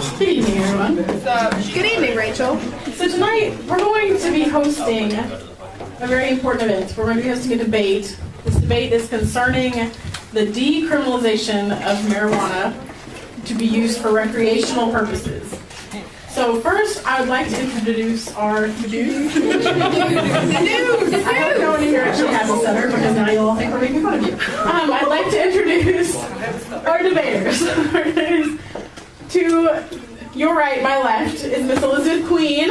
Good evening, everyone. Good evening, Rachel. So tonight, we're going to be hosting a very important event. We're going to be hosting a debate. This debate is concerning the decriminalization of marijuana to be used for recreational purposes. So first, I would like to introduce our news. I hope no one here actually has a stutter, because now you'll all think we're making fun of you. I'd like to introduce our debaters. To your right, my left, is Miss Elizabeth Queen.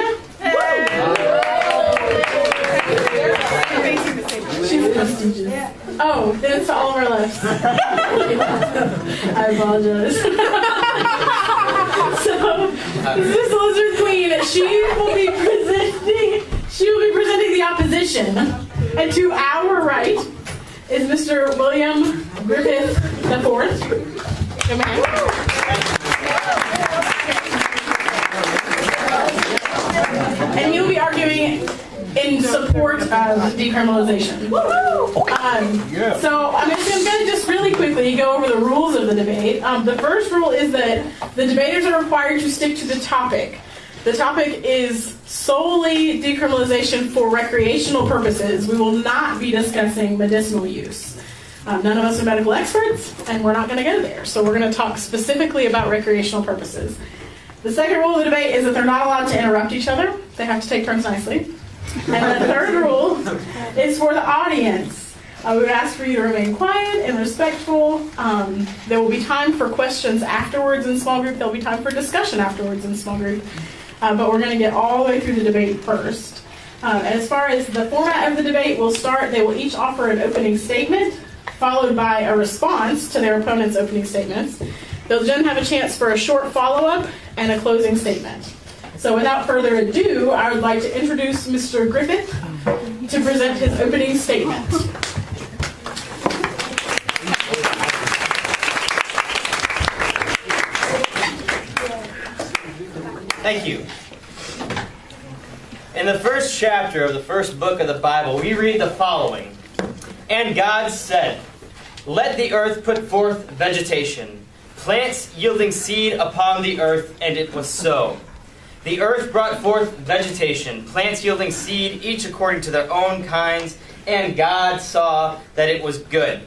She's prestigious. Oh, then it's to all of our lefts. I apologize. So, this is Miss Elizabeth Queen. She will be presenting the opposition. And to our right is Mr. William Griffith IV. Good man. And he'll be arguing in support of decriminalization. So I'm going to just really quickly go over the rules of the debate. The first rule is that the debaters are required to stick to the topic. The topic is solely decriminalization for recreational purposes. We will not be discussing medicinal use. None of us are medical experts, and we're not going to go there. So we're going to talk specifically about recreational purposes. The second rule of the debate is that they're not allowed to interrupt each other. They have to take turns nicely. And the third rule is for the audience. We would ask for you to remain quiet and respectful. There will be time for questions afterwards in small group. There will be time for discussion afterwards in small group. But we're going to get all the way through the debate first. And as far as the format of the debate will start, they will each offer an opening statement, followed by a response to their opponent's opening statements. They'll then have a chance for a short follow-up and a closing statement. So without further ado, I would like to introduce Mr. Griffith to present his opening statement. Thank you. In the first chapter of the first book of the Bible, we read the following. And God said, "Let the earth put forth vegetation, plants yielding seed upon the earth, and it was so. The earth brought forth vegetation, plants yielding seed, each according to their own kinds, and God saw that it was good."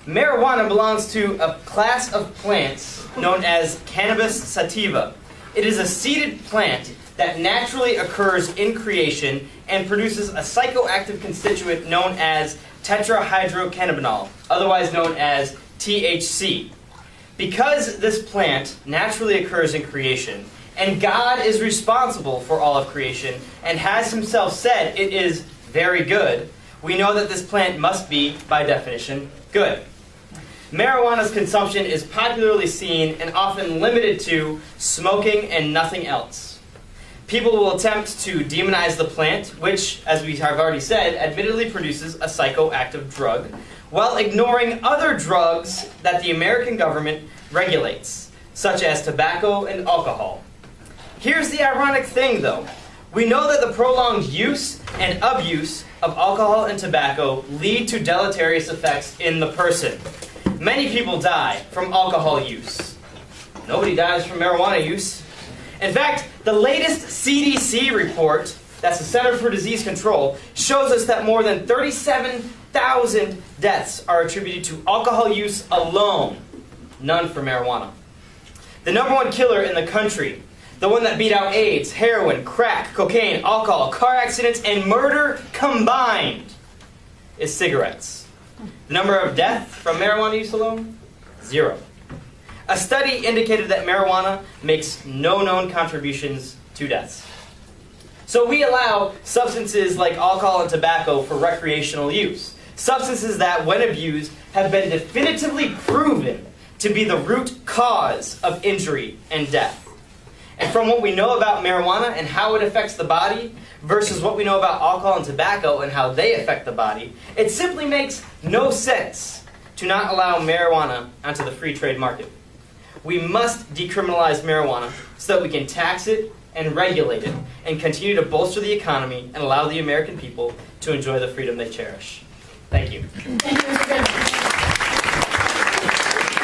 Marijuana belongs to a class of plants known as Cannabis sativa. It is a seeded plant that naturally occurs in creation and produces a psychoactive constituent known as tetrahydrocannabinol, otherwise known as THC. Because this plant naturally occurs in creation, and God is responsible for all of creation, and has himself said it is very good, we know that this plant must be, by definition, good. Marijuana's consumption is popularly seen and often limited to smoking and nothing else. People will attempt to demonize the plant, which, as we have already said, admittedly produces a psychoactive drug, while ignoring other drugs that the American government regulates, such as tobacco and alcohol. Here's the ironic thing, though. We know that the prolonged use and abuse of alcohol and tobacco lead to deleterious effects in the person. Many people die from alcohol use. Nobody dies from marijuana use. In fact, the latest CDC report, that's the Center for Disease Control, shows us that more than 37,000 deaths are attributed to alcohol use alone, none for marijuana. The number one killer in the country, the one that beat out AIDS, heroin, crack, cocaine, alcohol, car accidents, and murder combined, is cigarettes. The number of deaths from marijuana use alone? 0. A study indicated that marijuana makes no known contributions to deaths. So we allow substances like alcohol and tobacco for recreational use. Substances that, when abused, have been definitively proven to be the root cause of injury and death. And from what we know about marijuana and how it affects the body versus what we know about alcohol and tobacco and how they affect the body, it simply makes no sense to not allow marijuana onto the free trade market. We must decriminalize marijuana so that we can tax it and regulate it and continue to bolster the economy and allow the American people to enjoy the freedom they cherish. Thank you. Thank you, Mr. Griffith.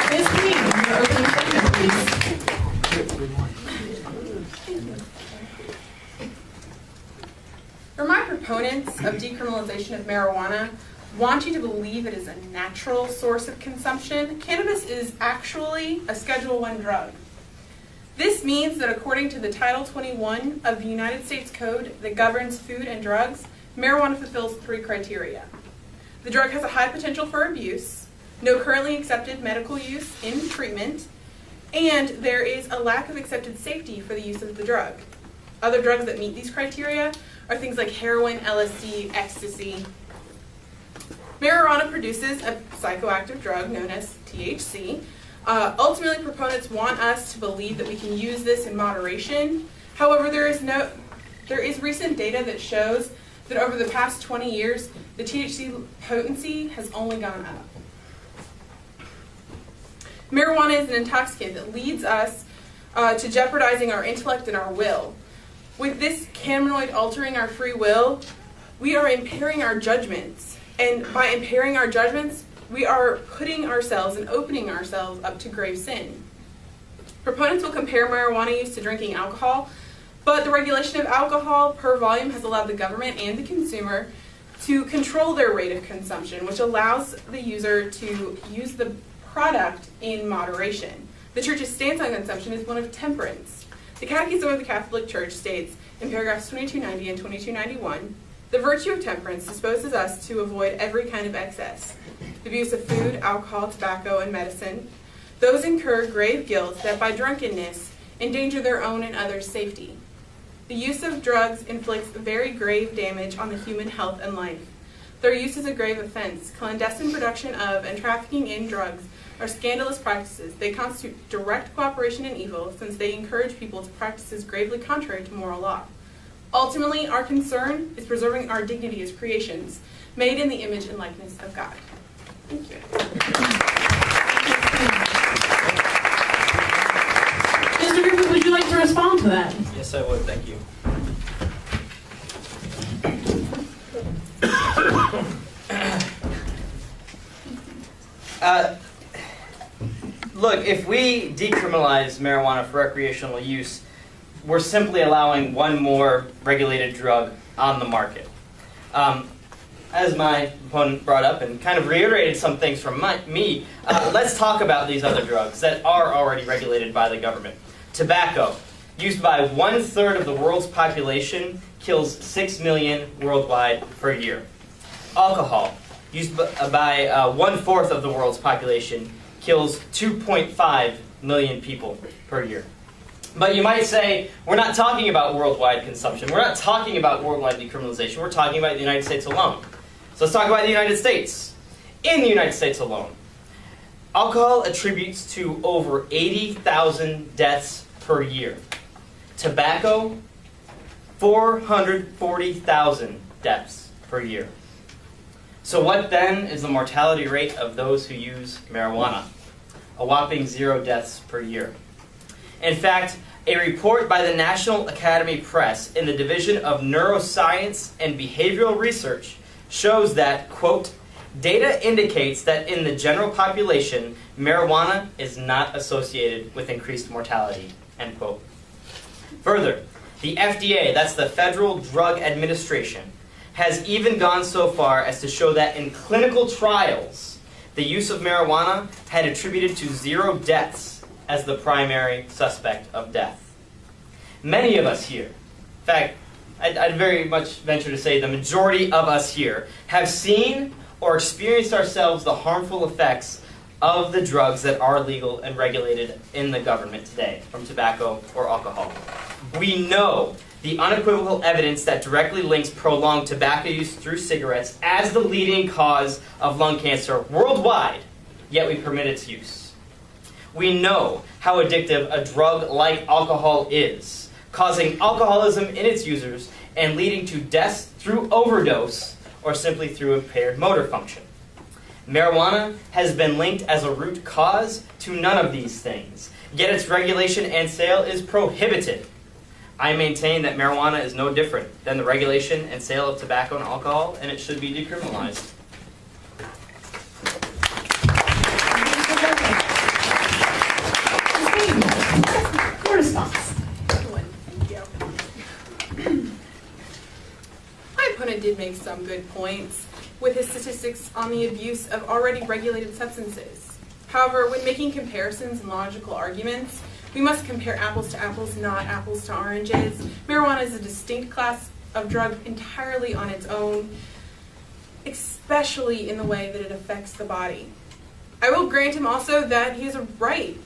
Ms. Queen, your opening statement, please. proponents of decriminalization of marijuana want you to believe it is a natural source of consumption, cannabis is actually a Schedule I drug. This means that according to the Title 21 of the United States Code that governs food and drugs, marijuana fulfills 3 criteria. The drug has a high potential for abuse, no currently accepted medical use in treatment, and there is a lack of accepted safety for the use of the drug. Other drugs that meet these criteria are things like heroin, LSD, ecstasy. Marijuana produces a psychoactive drug known as THC. Ultimately, proponents want us to believe that we can use this in moderation. However, there is recent data that shows that over the past 20 years, the THC potency has only gone up. Marijuana is an intoxicant that leads us to jeopardizing our intellect and our will. With this cannabinoid altering our free will, we are impairing our judgments. And by impairing our judgments, we are putting ourselves and opening ourselves up to grave sin. Proponents will compare marijuana use to drinking alcohol, but the regulation of alcohol per volume has allowed the government and the consumer to control their rate of consumption, which allows the user to use the product in moderation. The Church's stance on consumption is one of temperance. The Catechism of the Catholic Church states in paragraphs 2290 and 2291, the virtue of temperance disposes us to avoid every kind of excess, the abuse of food, alcohol, tobacco, and medicine. Those incur grave guilt that by drunkenness endanger their own and others' safety. The use of drugs inflicts very grave damage on the human health and life. Their use is a grave offense. Clandestine production of and trafficking in drugs are scandalous practices. They constitute direct cooperation in evil, since they encourage people to practices gravely contrary to moral law. Ultimately, our concern is preserving our dignity as creations, made in the image and likeness of God. Thank you. Mr. Griffith, would you like to respond to that? Yes, I would. Thank you. Look, if we decriminalize marijuana for recreational use, we're simply allowing one more regulated drug on the market. As my opponent brought up and kind of reiterated some things from me, let's talk about these other drugs that are already regulated by the government. Tobacco, used by 1/3 of the world's population, kills 6 million worldwide per year. Alcohol, used by 1/4 of the world's population, kills 2.5 million people per year. But you might say, we're not talking about worldwide consumption. We're not talking about worldwide decriminalization. We're talking about the United States alone. So let's talk about the United States. In the United States alone, alcohol attributes to over 80,000 deaths per year. Tobacco, 440,000 deaths per year. So what then is the mortality rate of those who use marijuana? A whopping 0 deaths per year. In fact, a report by the National Academy Press in the Division of Neuroscience and Behavioral Research shows that, quote, data indicates that in the general population, marijuana is not associated with increased mortality, end quote. Further, the FDA, that's the Federal Drug Administration, has even gone so far as to show that in clinical trials, the use of marijuana had attributed to 0 deaths as the primary suspect of death. Many of us here, in fact, I'd very much venture to say the majority of us here, have seen or experienced ourselves the harmful effects of the drugs that are legal and regulated in the government today, from tobacco or alcohol. We know the unequivocal evidence that directly links prolonged tobacco use through cigarettes as the leading cause of lung cancer worldwide, yet we permit its use. We know how addictive a drug like alcohol is, causing alcoholism in its users and leading to deaths through overdose or simply through impaired motor function. Marijuana has been linked as a root cause to none of these things, yet its regulation and sale is prohibited. I maintain that marijuana is no different than the regulation and sale of tobacco and alcohol, and it should be decriminalized. Your response. My opponent did make some good points with his statistics on the abuse of already regulated substances. However, when making comparisons and logical arguments, we must compare apples to apples, not apples to oranges. Marijuana is a distinct class of drug entirely on its own, especially in the way that it affects the body. I will grant him also that he has a right.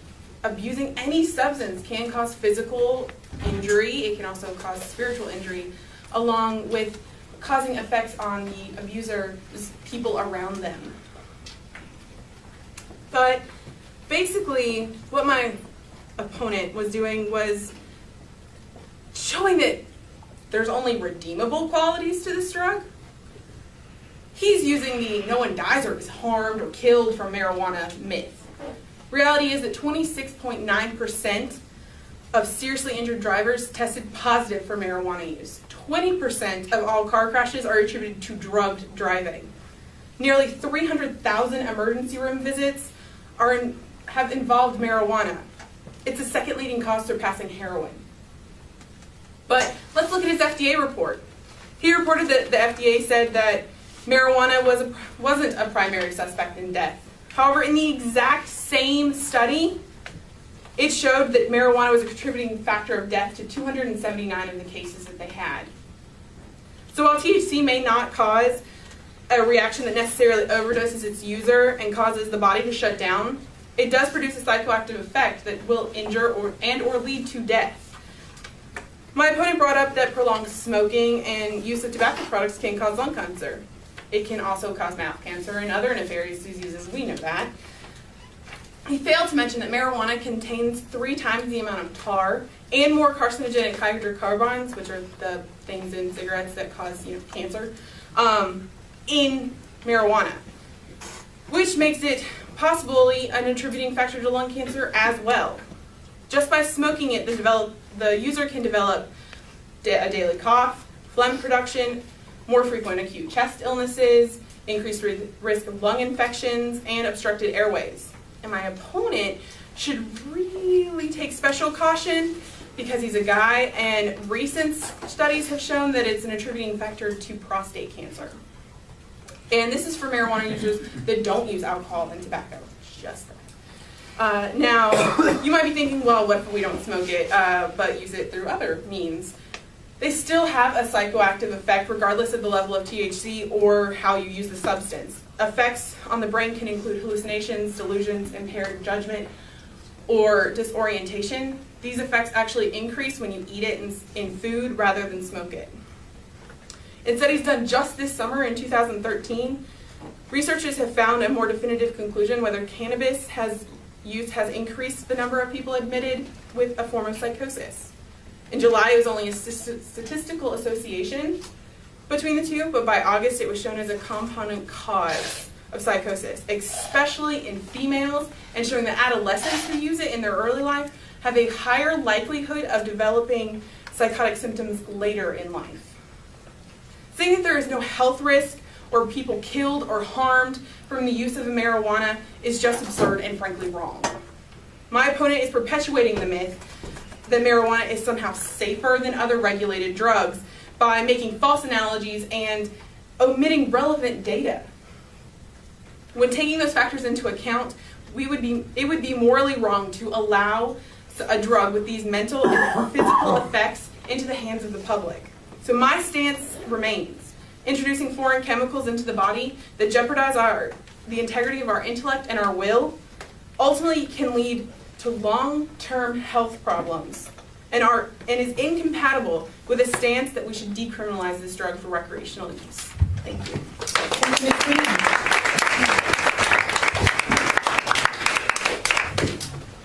Abusing any substance can cause physical injury. It can also cause spiritual injury, along with causing effects on the abuser's people around them. But basically, what my opponent was doing was showing that there's only redeemable qualities to this drug. He's using the no one dies or is harmed or killed from marijuana myth. Reality is that 26.9% of seriously injured drivers tested positive for marijuana use. 20% of all car crashes are attributed to drugged driving. Nearly 300,000 emergency room visits have involved marijuana. It's the second leading cause, surpassing heroin. But let's look at his FDA report. He reported that the FDA said that marijuana wasn't a primary suspect in death. However, in the exact same study, it showed that marijuana was a contributing factor of death to 279 of the cases that they had. So while THC may not cause a reaction that necessarily overdoses its user and causes the body to shut down, it does produce a psychoactive effect that will injure or lead to death. My opponent brought up that prolonged smoking and use of tobacco products can cause lung cancer. It can also cause mouth cancer and other nefarious diseases, we know that. He failed to mention that marijuana contains 3 times the amount of tar and more carcinogenic hydrocarbons, which are the things in cigarettes that cause cancer, in marijuana, which makes it possibly an attributing factor to lung cancer as well. Just by smoking it, the user can develop a daily cough, phlegm production, more frequent acute chest illnesses, increased risk of lung infections, and obstructed airways. And my opponent should really take special caution because he's a guy, and recent studies have shown that it's an attributing factor to prostate cancer. And this is for marijuana users that don't use alcohol and tobacco, just that. Now, you might be thinking, well, what if we don't smoke it, but use it through other means? They still have a psychoactive effect regardless of the level of THC or how you use the substance. Effects on the brain can include hallucinations, delusions, impaired judgment, or disorientation. These effects actually increase when you eat it in food rather than smoke it. In studies done just this summer in 2013, researchers have found a more definitive conclusion whether cannabis use has increased the number of people admitted with a form of psychosis. In July, it was only a statistical association between the two, but by August, it was shown as a compounding cause of psychosis, especially in females, and showing that adolescents who use it in their early life have a higher likelihood of developing psychotic symptoms later in life. Saying that there is no health risk or people killed or harmed from the use of marijuana is just absurd and frankly wrong. My opponent is perpetuating the myth that marijuana is somehow safer than other regulated drugs by making false analogies and omitting relevant data. When taking those factors into account, it would be morally wrong to allow a drug with these mental and physical effects into the hands of the public. So my stance remains. Introducing foreign chemicals into the body that jeopardize the integrity of our intellect and our will ultimately can lead to long-term health problems and is incompatible with a stance that we should decriminalize this drug for recreational use. Thank you.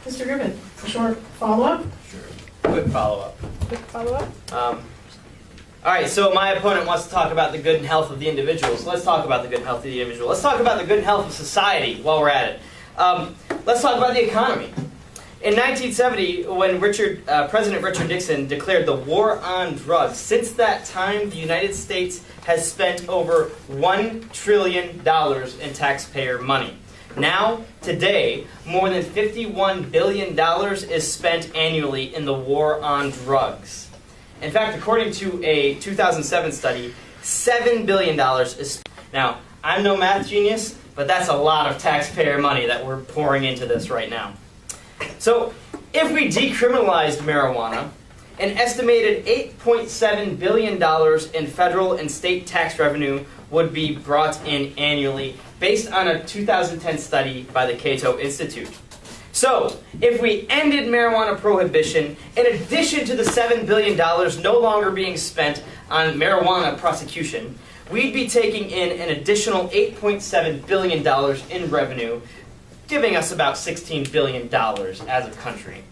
Mr. Griffith, a short follow-up? Sure. Quick follow-up. Quick follow-up? All right, so my opponent wants to talk about the good and health of the individual. So let's talk about the good and health of the individual. Let's talk about the good and health of society while we're at it. Let's talk about the economy. In 1970, when President Richard Nixon declared the war on drugs, since that time, the United States has spent over $1 trillion in taxpayer money. Now, today, more than $51 billion is spent annually in the war on drugs. In fact, according to a 2007 study, $7 billion is... Now, I'm no math genius, but that's a lot of taxpayer money that we're pouring into this right now. So, if we decriminalized marijuana, an estimated $8.7 billion in federal and state tax revenue would be brought in annually, based on a 2010 study by the Cato Institute. So, if we ended marijuana prohibition, in addition to the $7 billion no longer being spent on marijuana prosecution, we'd be taking in an additional $8.7 billion in revenue, giving us about $16 billion as a country.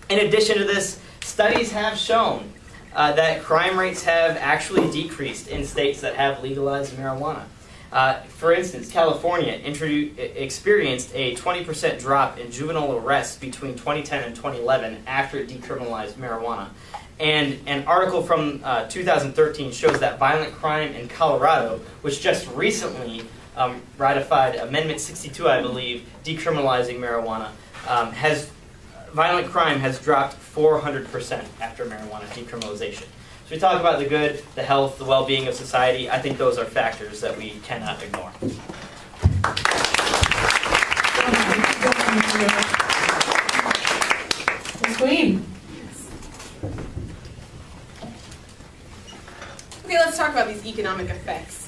In addition to this, studies have shown that crime rates have actually decreased in states that have legalized marijuana. For instance, California experienced a 20% drop in juvenile arrests between 2010 and 2011 after it decriminalized marijuana. And an article from 2013 shows that violent crime in Colorado, which just recently ratified Amendment 62, I believe, decriminalizing marijuana, violent crime has dropped 400% after marijuana decriminalization. So we talk about the good, the health, the well-being of society. I think those are factors that we cannot ignore. Ms. Queen. Okay, let's talk about these economic effects.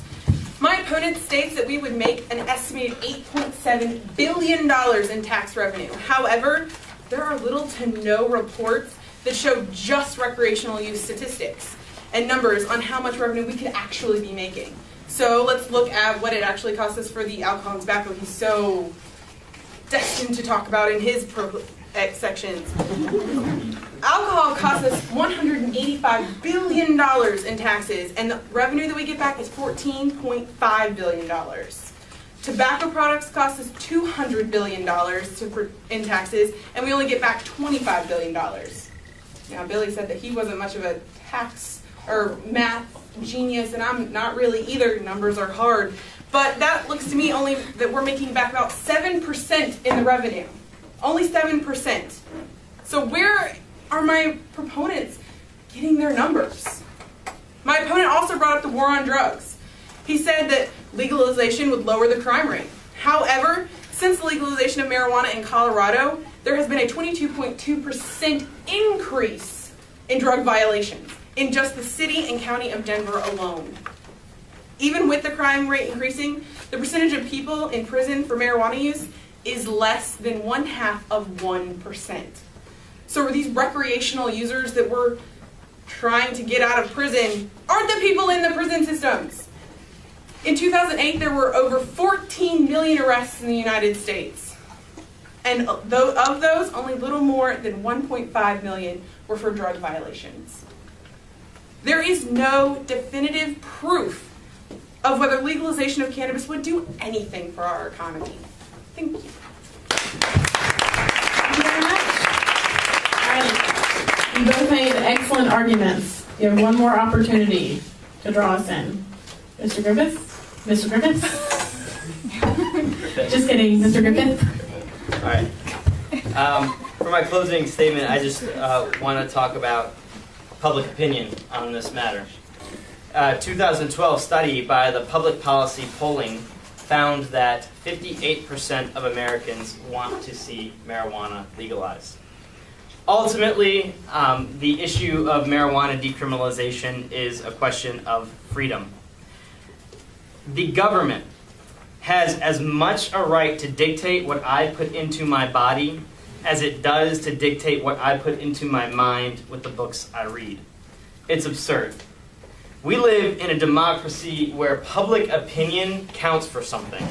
My opponent states that we would make an estimated $8.7 billion in tax revenue. However, there are little to no reports that show just recreational use statistics and numbers on how much revenue we could actually be making. So let's look at what it actually costs us for the alcohol and tobacco he's so destined to talk about in his sections. Alcohol costs us $185 billion in taxes, and the revenue that we get back is $14.5 billion. Tobacco products cost us $200 billion in taxes, and we only get back $25 billion. Now, Billy said that he wasn't much of a tax or math genius, and I'm not really either. Numbers are hard. But that looks to me only that we're making back about 7% in the revenue. Only 7%. So where are my proponents getting their numbers? My opponent also brought up the war on drugs. He said that legalization would lower the crime rate. However, since the legalization of marijuana in Colorado, there has been a 22.2% increase in drug violations in just the city and county of Denver alone. Even with the crime rate increasing, the percentage of people in prison for marijuana use is less than 0.5%. So these recreational users that we're trying to get out of prison aren't the people in the prison systems. In 2008, there were over 14 million arrests in the United States. And of those, only little more than 1.5 million were for drug violations. There is no definitive proof of whether legalization of cannabis would do anything for our economy. Thank you. Thank you very much. All right. You both made excellent arguments. You have one more opportunity to draw us in. Mr. Griffith? Mr. Griffith? Just kidding, Mr. Griffith. All right. For my closing statement, I just want to talk about public opinion on this matter. 2012 study by the Public Policy Polling found that 58% of Americans want to see marijuana legalized. Ultimately, the issue of marijuana decriminalization is a question of freedom. The government has as much a right to dictate what I put into my body as it does to dictate what I put into my mind with the books I read. It's absurd. We live in a democracy where public opinion counts for something.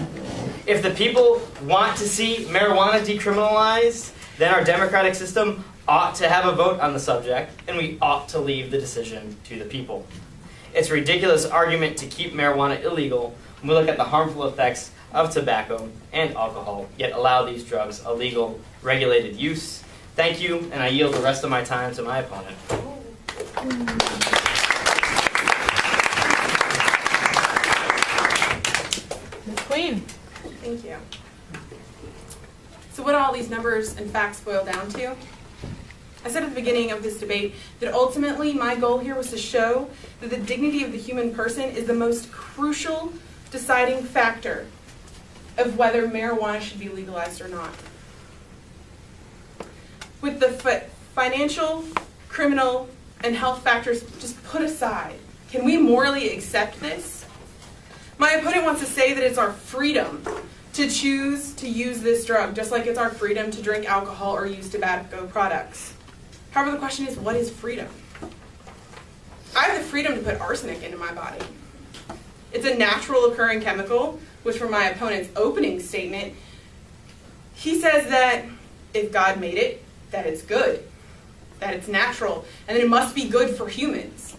If the people want to see marijuana decriminalized, then our democratic system ought to have a vote on the subject, and we ought to leave the decision to the people. It's a ridiculous argument to keep marijuana illegal when we look at the harmful effects of tobacco and alcohol, yet allow these drugs a legal, regulated use. Thank you, and I yield the rest of my time to my opponent. Ms. Queen. Thank you. So what do all these numbers and facts boil down to? I said at the beginning of this debate that ultimately my goal here was to show that the dignity of the human person is the most crucial deciding factor of whether marijuana should be legalized or not. With the financial, criminal, and health factors just put aside, can we morally accept this? My opponent wants to say that it's our freedom to choose to use this drug, just like it's our freedom to drink alcohol or use tobacco products. However, the question is, what is freedom? I have the freedom to put arsenic into my body. It's a natural occurring chemical, which from my opponent's opening statement, he says that if God made it, that it's good, that it's natural, and that it must be good for humans.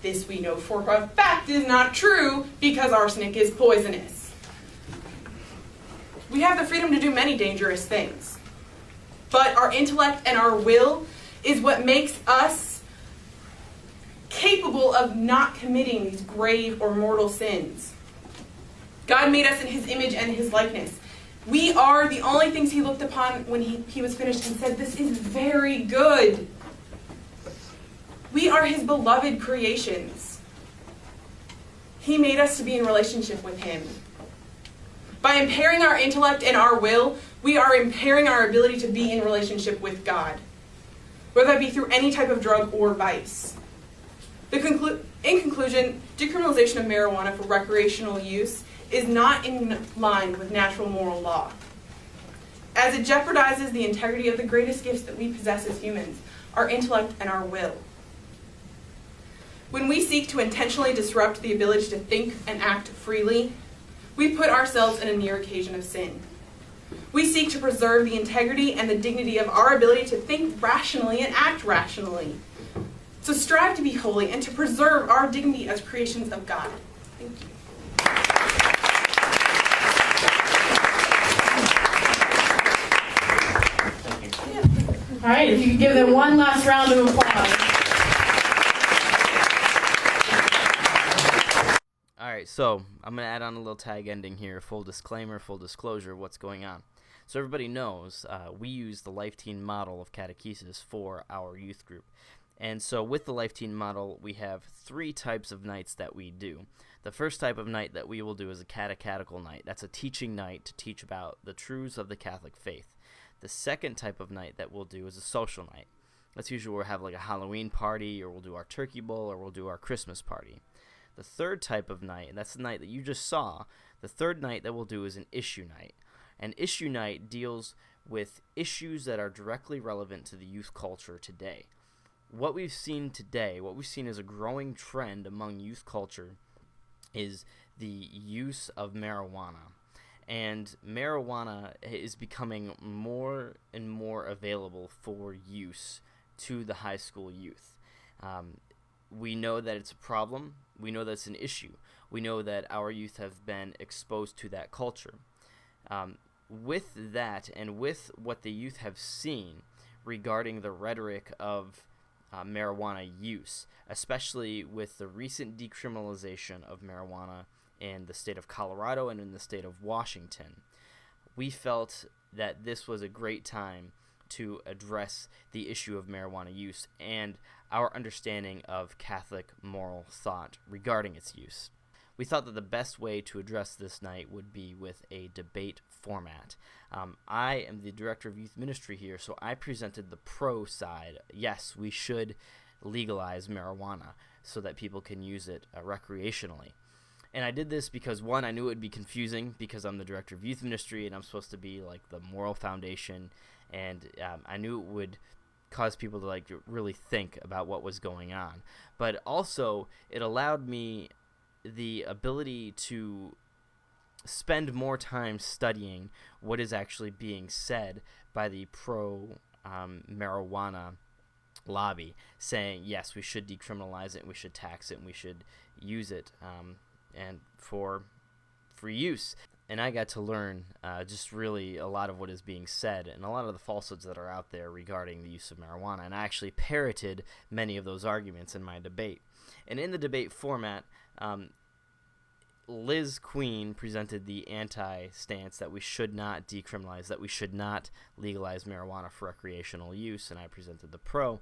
This we know for a fact is not true because arsenic is poisonous. We have the freedom to do many dangerous things, but our intellect and our will is what makes us capable of not committing these grave or mortal sins. God made us in his image and his likeness. We are the only things he looked upon when he was finished and said, this is very good. We are his beloved creations. He made us to be in relationship with him. By impairing our intellect and our will, we are impairing our ability to be in relationship with God, whether that be through any type of drug or vice. In conclusion, decriminalization of marijuana for recreational use is not in line with natural moral law, as it jeopardizes the integrity of the greatest gifts that we possess as humans, our intellect and our will. When we seek to intentionally disrupt the ability to think and act freely, we put ourselves in a near occasion of sin. We seek to preserve the integrity and the dignity of our ability to think rationally and act rationally. So strive to be holy and to preserve our dignity as creations of God. Thank you. All right, if you could give them one last round of applause. All right, so I'm going to add on a little tag ending here, full disclaimer, full disclosure of what's going on. So everybody knows we use the Life Teen model of catechesis for our youth group. And so with the Life Teen model, we have 3 types of nights that we do. The first type of night that we will do is a catechetical night. That's a teaching night to teach about the truths of the Catholic faith. The second type of night that we'll do is a social night. That's usually where we'll have like a Halloween party, or we'll do our turkey bowl, or we'll do our Christmas party. The third type of night, and that's the night that you just saw, the third night that we'll do is an issue night. An issue night deals with issues that are directly relevant to the youth culture today. What we've seen today, what we've seen as a growing trend among youth culture is the use of marijuana. And marijuana is becoming more and more available for use to the high school youth. We know that it's a problem. We know that it's an issue. We know that our youth have been exposed to that culture. With that, and with what the youth have seen regarding the rhetoric of marijuana use, especially with the recent decriminalization of marijuana in the state of Colorado and in the state of Washington, we felt that this was a great time to address the issue of marijuana use and our understanding of Catholic moral thought regarding its use. We thought that the best way to address this night would be with a debate format. I am the director of youth ministry here, so I presented the pro side. Yes, we should legalize marijuana so that people can use it recreationally. And I did this because, one, I knew it would be confusing because I'm the director of youth ministry and I'm supposed to be like the moral foundation, and I knew it would cause people to really think about what was going on. But also, it allowed me the ability to spend more time studying what is actually being said by the pro-marijuana lobby, saying, yes, we should decriminalize it, and we should tax it, and we should use it and for free use. And I got to learn just really a lot of what is being said and a lot of the falsehoods that are out there regarding the use of marijuana. And I actually parroted many of those arguments in my debate. And in the debate format, Liz Queen presented the anti-stance that we should not decriminalize, that we should not legalize marijuana for recreational use, and I presented the pro.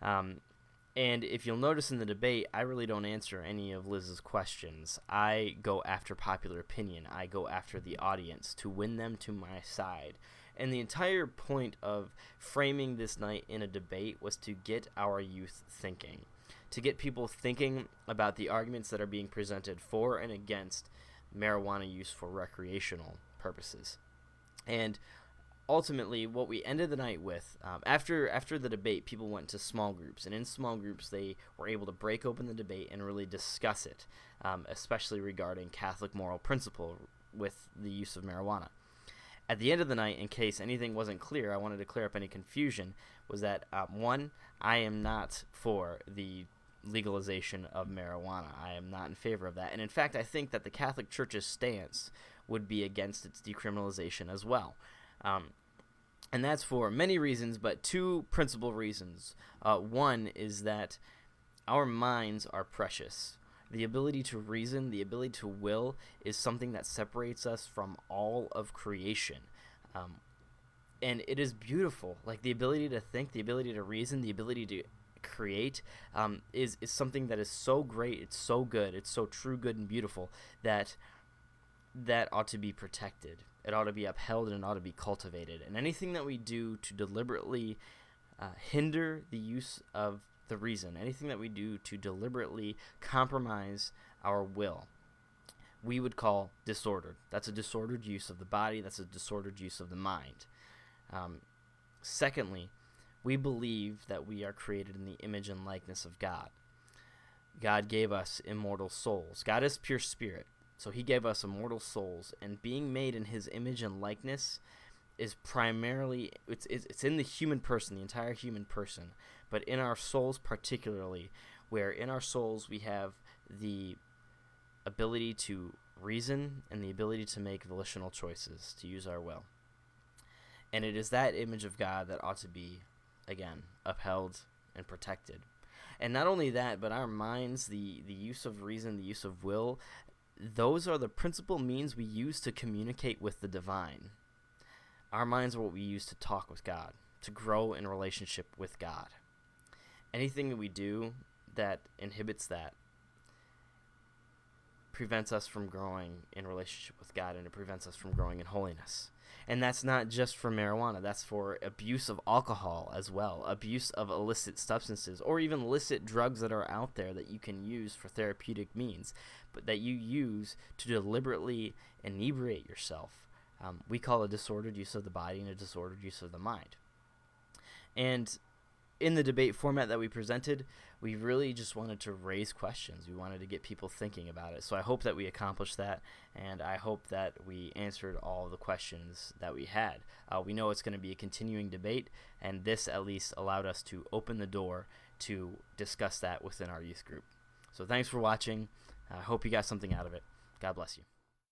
And if you'll notice in the debate, I really don't answer any of Liz's questions. I go after popular opinion. I go after the audience to win them to my side. And the entire point of framing this night in a debate was to get our youth thinking, to get people thinking about the arguments that are being presented for and against marijuana use for recreational purposes. And ultimately, what we ended the night with, after the debate, people went to small groups, and in small groups they were able to break open the debate and really discuss it, especially regarding Catholic moral principle with the use of marijuana. At the end of the night, in case anything wasn't clear, I wanted to clear up any confusion, was that, one, I am not for the legalization of marijuana. I am not in favor of that. And in fact, I think that the Catholic Church's stance would be against its decriminalization as well. And that's for many reasons, but two principal reasons. One is that our minds are precious. The ability to reason, the ability to will, is something that separates us from all of creation. And it is beautiful. Like, the ability to think, the ability to reason, the ability to create is something that is so great, it's so good, it's so true, good, and beautiful that ought to be protected. It ought to be upheld, and it ought to be cultivated. And anything that we do to deliberately hinder the use of the reason, anything that we do to deliberately compromise our will, we would call disordered. That's a disordered use of the body. That's a disordered use of the mind. Secondly, we believe that we are created in the image and likeness of God. God gave us immortal souls. God is pure spirit, so he gave us immortal souls, and being made in his image and likeness is primarily, it's in the human person, the entire human person, but in our souls particularly, where in our souls we have the ability to reason and the ability to make volitional choices, to use our will. And it is that image of God that ought to be, again, upheld and protected. And not only that, but our minds, the use of reason, the use of will, those are the principal means we use to communicate with the divine. Our minds are what we use to talk with God, to grow in relationship with God. Anything that we do that inhibits that prevents us from growing in relationship with God, and it prevents us from growing in holiness. And that's not just for marijuana. That's for abuse of alcohol as well, abuse of illicit substances, or even illicit drugs that are out there that you can use for therapeutic means, but that you use to deliberately inebriate yourself. We call a disordered use of the body and a disordered use of the mind. And in the debate format that we presented, we really just wanted to raise questions. We wanted to get people thinking about it. So I hope that we accomplished that, and I hope that we answered all the questions that we had. We know it's going to be a continuing debate, and this at least allowed us to open the door to discuss that within our youth group. So thanks for watching. I hope you got something out of it. God bless you.